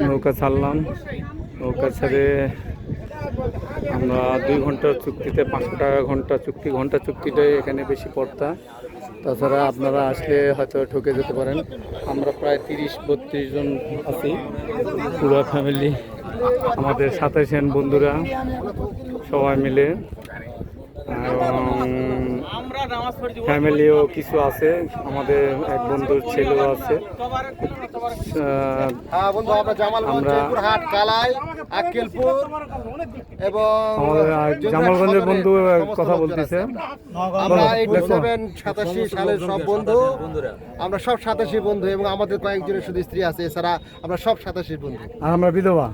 নৌকা ছাড়লাম, নৌকা ছেড়ে আমরা 2 ঘন্টার চুক্তিতে 500 টাকা ঘন্টা চুক্তি, ঘন্টা চুক্তিটাই এখানে বেশি পড়তা। তাছাড়া আপনারা আসলে হয়তো ঠকে যেতে পারেন। আমরা প্রায় 30-32 জন আছি, পুরো ফ্যামিলি, আমাদের 27 বন্ধুরা সবাই মিলে, ফ্যামিলিও কিছু আছে, আমাদের এক বন্ধুর ছেলেও আছে। আমরা জামালগঞ্জের বন্ধু কথা বলতেছে। আমরা 87 সালের সব বন্ধু, আমরা সব 87 বন্ধু, এবং আমাদের কয়েকজনের শুধু স্ত্রী আছে, এছাড়া আমরা সব 87 বন্ধু। আর আমরা বিধবা,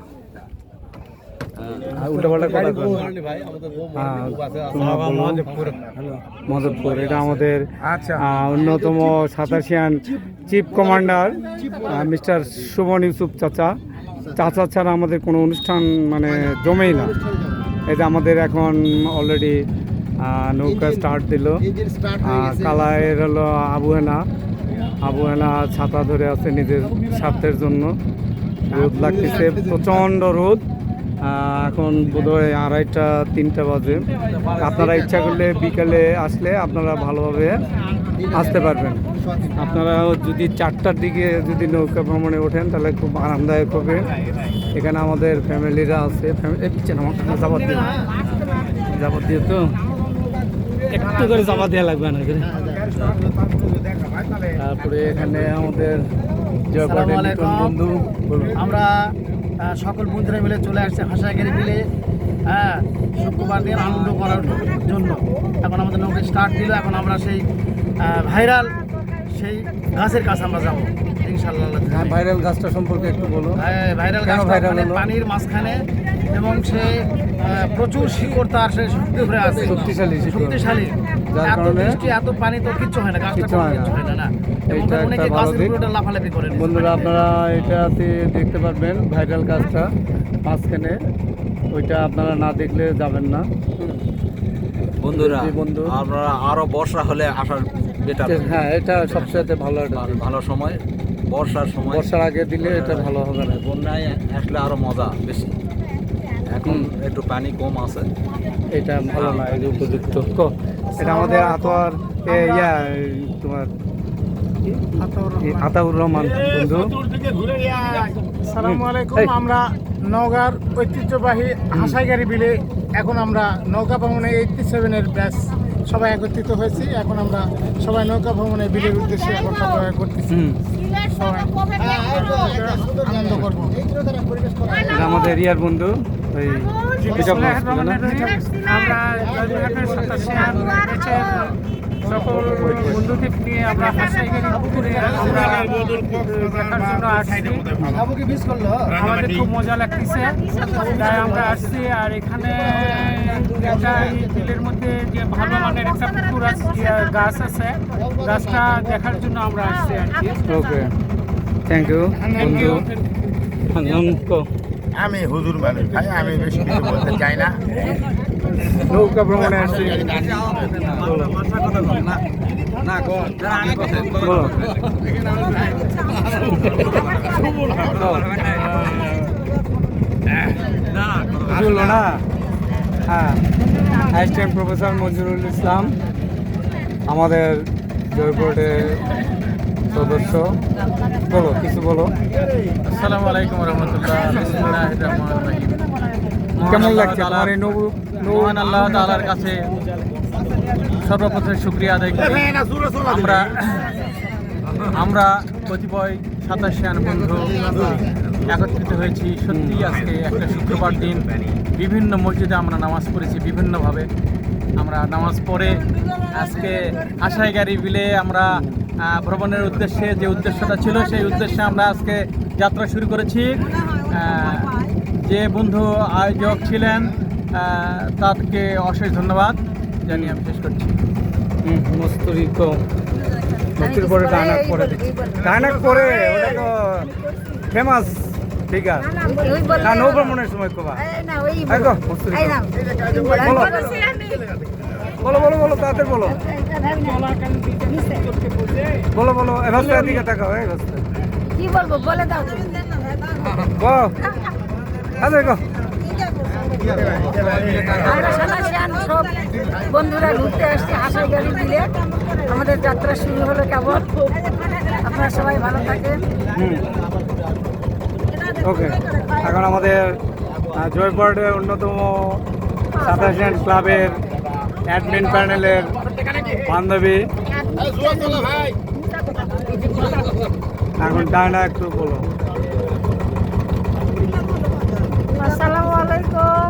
মদতপুর, এটা আমাদের অন্যতম 87 chief commander mister Suman Yusuf চাচা ছাড়া আমাদের কোনো অনুষ্ঠান মানে জমেই না। এটা আমাদের এখন অলরেডি নৌকা স্টার্ট দিল। কালায়ের হলো আবু হেনা ছাতা ধরে আছে নিজের স্বার্থের জন্য। রোদ লাগতেছে, প্রচণ্ড রোদ। এখন বোধহয় 2:30-3টা বাজে। আপনারা ইচ্ছা করলে বিকালে আসলে আপনারা ভালোভাবে আসতে পারবেন। আপনারা যদি 4টার দিকে যদি নৌকা ভ্রমণে ওঠেন তাহলে খুব আরামদায়ক হবে। এখানে আমাদের ফ্যামিলিরা আছে, জাবাত দিয়ে তো একটু করে জাবাত দেওয়া লাগবে না। তারপরে এখানে আমাদের বন্ধু, আমরা সকল বন্ধুরা মিলে চলে আসছে হাসাইগাড়ি মিলে, হ্যাঁ, শুক্রবার দিন আনন্দ করার জন্য। এখন আমাদের নৌকা স্টার্ট দিল, এখন আমরা সেই ভাইরাল সেই গাছের কাছে আমরা যাবো ইনশাআল্লাহ। ভাইরাল গাছটা সম্পর্কে একটু বলো। ভাইরাল গাছ পানির মাঝখানে, এবং সে প্রচুর শিকড়, তার সে শক্তি ধরে আছে, শক্তিশালী। এত বৃষ্টি এত পানি তো কিচ্ছু হয় না, গাছটা কিচ্ছু হয় না। এইটা একটা ভালো দিক। বন্ধুরা আপনারা এটাতে দেখতে পারবেন ভাইরাল গাছটা মাঝখানে, ওইটা আপনারা না দেখলে যাবেন না। বন্ধুরা আপনারা আরো বর্ষা হলে আসার বেটার। হ্যাঁ, এটা সবচেয়ে ভালো সময়, বর্ষার আগে দিলে এটা ভালো হবে না। বন্যায় আসলে আরো মজা বেশি। এখন একটু পানি কম আছে, এটা ভালো না, এই উপযুক্ত। এটা আমাদের আতোয়ার তোমার আতাউর রহমান বন্ধু। আসসালামু আলাইকুম। আমরা নওগাঁর ঐতিহ্যবাহী হাসাইগাড়ি বিলে এখন আমরা নৌকা ভ্রমণে 87-এর ব্যাচ সবাই একত্রিত হয়েছি। এখন আমরা সবাই নৌকা ভ্রমণে বিলের উদ্দেশ্যে এখন সবাই করতেছি, আনন্দ করবো। আমাদের রিয়ার বন্ধু, আমরা সকল বন্ধুদের নিয়ে আমরা হাসাইগাড়ি পুকুরে দেখার জন্য আসছি। আমাদের খুব মজা লাগতেছে, তাই আমরা আসছি। আর এখানে একটা বিলের মধ্যে যে ভালো মানের একটা পুকুর আছে, গাছ আছে, গাছটা দেখার জন্য আমরা আসছি আর কি। ওকে, থ্যাংক ইউ বন্ধু। আমি হুজুর মানুষ ভাই, আমি বেশি কিছু বলতে চাই না। নৌকা ভ্রমণে আসছি, না। হ্যাঁ, অ্যাসিস্ট্যান্ট প্রফেসর মঞ্জুরুল ইসলাম আমাদের জয়পুরের সদস্য। বলো, কিছু বলো। আসসালামু আলাইকুম রহমতুল্লাহ। কেমন লাগছে আমার এই মহান আল্লাহ তাআলার কাছে সর্বপ্রথম শুকরিয়া আদায় করি। আমরা কতিপয় 87 বন্ধু একত্রিত হয়েছি। সত্যি আজকে একটা শুক্রবার দিন, বিভিন্ন মসজিদে আমরা নামাজ পড়েছি, বিভিন্নভাবে আমরা নামাজ পড়ে আজকে হাসাইগাড়ি বিলে আমরা ভ্রমণের উদ্দেশ্যে, যে উদ্দেশ্যটা ছিল সেই উদ্দেশ্যে আমরা আজকে যাত্রা শুরু করেছি। যে বন্ধু আয়োজক ছিলেন তাদেরকে অশেষ ধন্যবাদ জানিয়ে আমি শেষ করছি। পরে ডায়নাক পরে ওটা তো ফেমাস ফিগার। নৌ ভ্রমণের সময় কবা বলো তাদের বলো এবার দিকে টাকা হয়। কি বলবো বলে দাও তুমি। গো আরে গো আমরা সাতাশিয়ান সব বন্ধুরা ঘুরতে আসছি আশাই গাড়ি দিলে আমাদের যাত্রা শুরু হলো কেবল। আপনারা সবাই ভালো থাকেন। ওকে, এখন আমাদের জয়পুরের অন্যতম সাতাশিয়ান ক্লাবের অ্যাডমিন প্যানেলের বান্ধবী এখন ডায়না একটু বলো। আসসালামু আলাইকুম।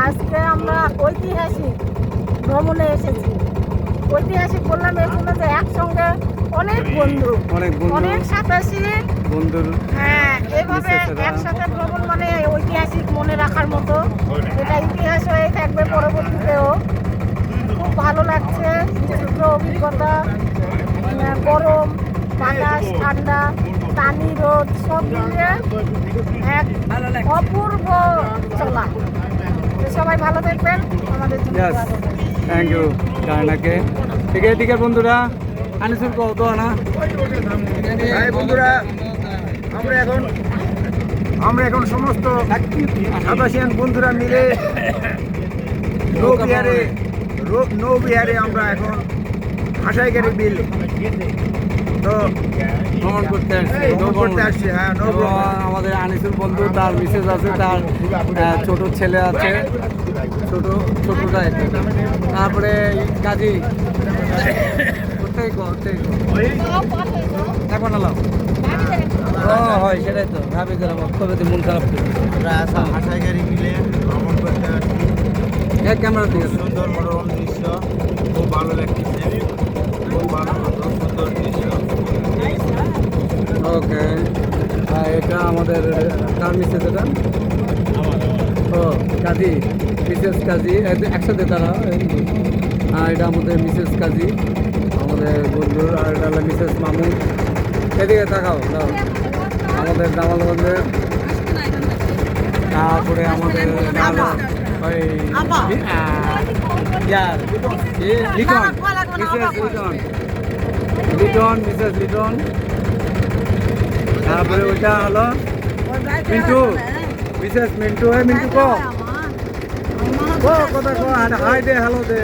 আজকে আমরা ঐতিহাসিক ভ্রমণে এসেছি। ঐতিহাসিক বললাম এই জন্য যে একসঙ্গে অনেক বন্ধু অনেক সাতাশি বন্ধুর হ্যাঁ এইভাবে বিশেষরা। একসাথে ভ্রমণ মানে ঐতিহাসিক মনে রাখার মতো, এটা ইতিহাস হয়ে থাকবে পরবর্তীতেও। খুব ভালো লাগছে, বিচিত্র অভিজ্ঞতা, গরম বাতাস ঠান্ডা পানি রোদ সব মিলিয়ে এক অপূর্ব চলা। তো সবাই ভালো থাকবেন, আমাদের জন্য Yes. দোয়া করবেন। থ্যাংক ইউ ডায়নাকে। ঠিক আছে, এদিকে বন্ধুরা আনিসুর কত না বন্ধুরা আমরা এখন সমস্ত সাতাশিয়ান বন্ধুরা মিলে নৌবিহারে আমরা এখন হাসাইগাড়ি বিল তো ভ্রমণ করতে আসছি। হ্যাঁ এবং আমাদের আনিসুর বন্ধু, তার মিসেস আছে, তার ছোট ছেলে আছে, ছোটটা একটা। তারপরে কাজী হয় সেটাই তো ভাবি যারা বক্তব্য মন খারাপ করে হাসাইগাড়ি মিলে ভ্রমণ করতে আসছি। এক ক্যামেরা দিয়ে সুন্দর মনোরম দৃশ্য, খুব ভালো লাগতেছে, খুব ভালো মতো সুন্দর দৃশ্য। ওকে, এটা আমাদের কার মিসেস এটা? ও কাজী, মিসেস কাজী একসাথে তারা। এটা আমাদের মিসেস কাজী, আমাদের বন্ধুর। আর এটা হলো মিসেস মামুন। এদিকে তাকাও দাও, আমাদের দামালগঞ্জের। তারপরে আমাদের ওই লিটন, মিসেস লিটন, মিসেস লিটন। তারপরে ওইটা হলো মিন্টু, মিসেস মিন্টু। মিন্টু কথা কো, হাই দে, হ্যালো দে।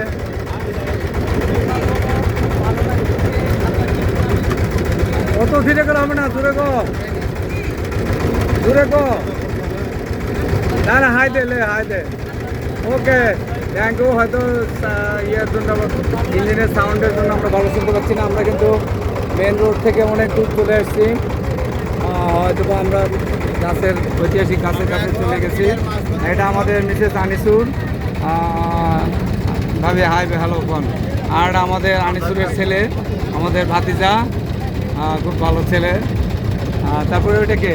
অত ধীরে করে হবে না, দূরে গো, দূরে গো। না হাই দে, হাই দে। Okay, thank you. হয়তো ইয়ের জন্য, ইঞ্জিনের সাউন্ডের জন্য আমরা ভালো শুনতে পাচ্ছি না। আমরা কিন্তু মেন রোড থেকে অনেক দূর চলে এসেছি। হয়তো আমরা গাছের ঐতিহাসিক গাছের কাছে চলে গেছি। এটা আমাদের মিসেস আনিসুর, ভাবি হাই হ্যালো কোন। আর আমাদের আনিসুরের ছেলে, আমাদের ভাতিজা, খুব ভালো ছেলে। তারপরে ওইটা কে?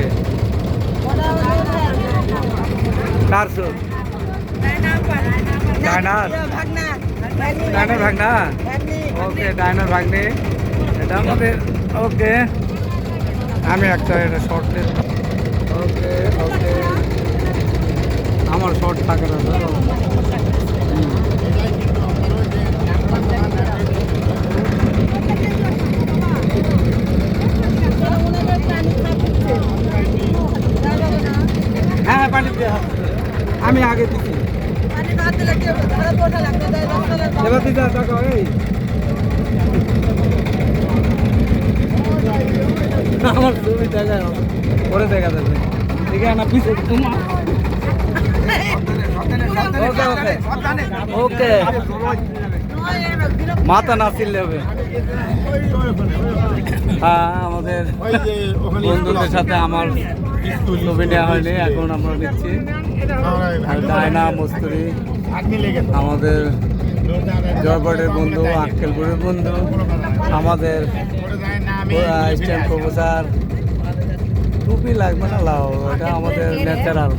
কার সুর? ডায়নার, ডায়নার ভাগনা। ওকে, ডায়নার ভাগ্নে এটা আমাদের। ওকে, আমি একটা এটা শর্ট নেব। ওকে ওকে, আমার শর্ট থাকে না তো। হ্যাঁ পানি দিয়ে আমি আগে দিচ্ছি। এবার দিতে টাকা এই আমার ছবি দেখা পরে দেখা যাবে। ঠিক আছে না, পিছনে তোমার। ওকে ওকে, মাথা না ছিললে হবে। হ্যাঁ, আমাদের বন্ধুদের সাথে আমার ছবি নেওয়া হয়নি, এখন আমরা নিচ্ছি। ডায়না মস্তুরি, আমাদের জয়গড়ের বন্ধু, আক্কেলপুরের বন্ধু, আমাদের স্ট্যান্ড প্রফেসর। টুপি লাগবে না, লাও, এটা আমাদের ন্যাচারাল।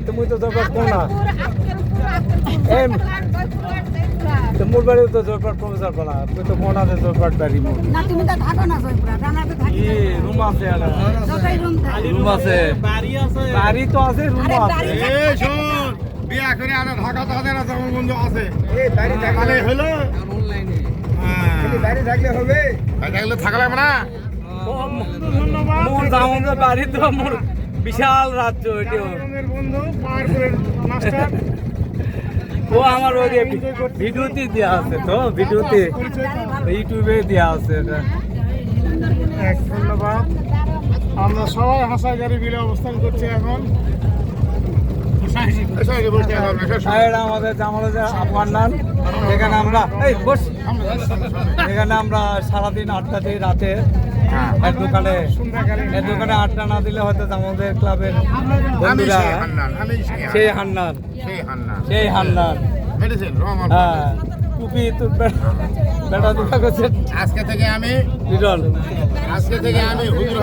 তুমি তো জয়পুর কোনা, মোর বাড়িও তো জয়পুর প্রফেসর পাড়া। তুই তো কোনাতে জয়পুর বাড়ি। না তুমি তো থাকো না জয়পুরা, রানাতে থাকি। রুম আছে, যতই রুম থাকে। রুম আছে, বাড়ি তো আছে, রুম আরে আছে। বাড়ি বিয়া করে আনা ঢাকা তো না যেমন বন্ধু আছে তাহলে হলো বাইরে থাকলে হবে থাকলে থাকলে না মোর জামাদের বাড়ি তো মোর বিশাল রাজ্য এটিও বন্ধু পাহাড়পুরের মাস্টার ও আমার ওই ভিডিওতে দেওয়া আছে তো ভিডিওতে ইউটিউবে দেওয়া আছে এটা ধন্যবাদ আমরা সবাই হাসাগারি বিলে অবস্থান করছি এখন এটা আমাদের জামালের আফগান এখানে আমরা এই বস এখানে আমরা সারাদিন আড্ডা দিই রাতে এর দোকানে আড্ডা না দিলে হয়তো আমাদের ক্লাবের বন্ধুরা সেই হান্নান হ্যাঁ টুপি তো বেটা দুটা করছে আজকে থেকে আমি বিরল হুজুর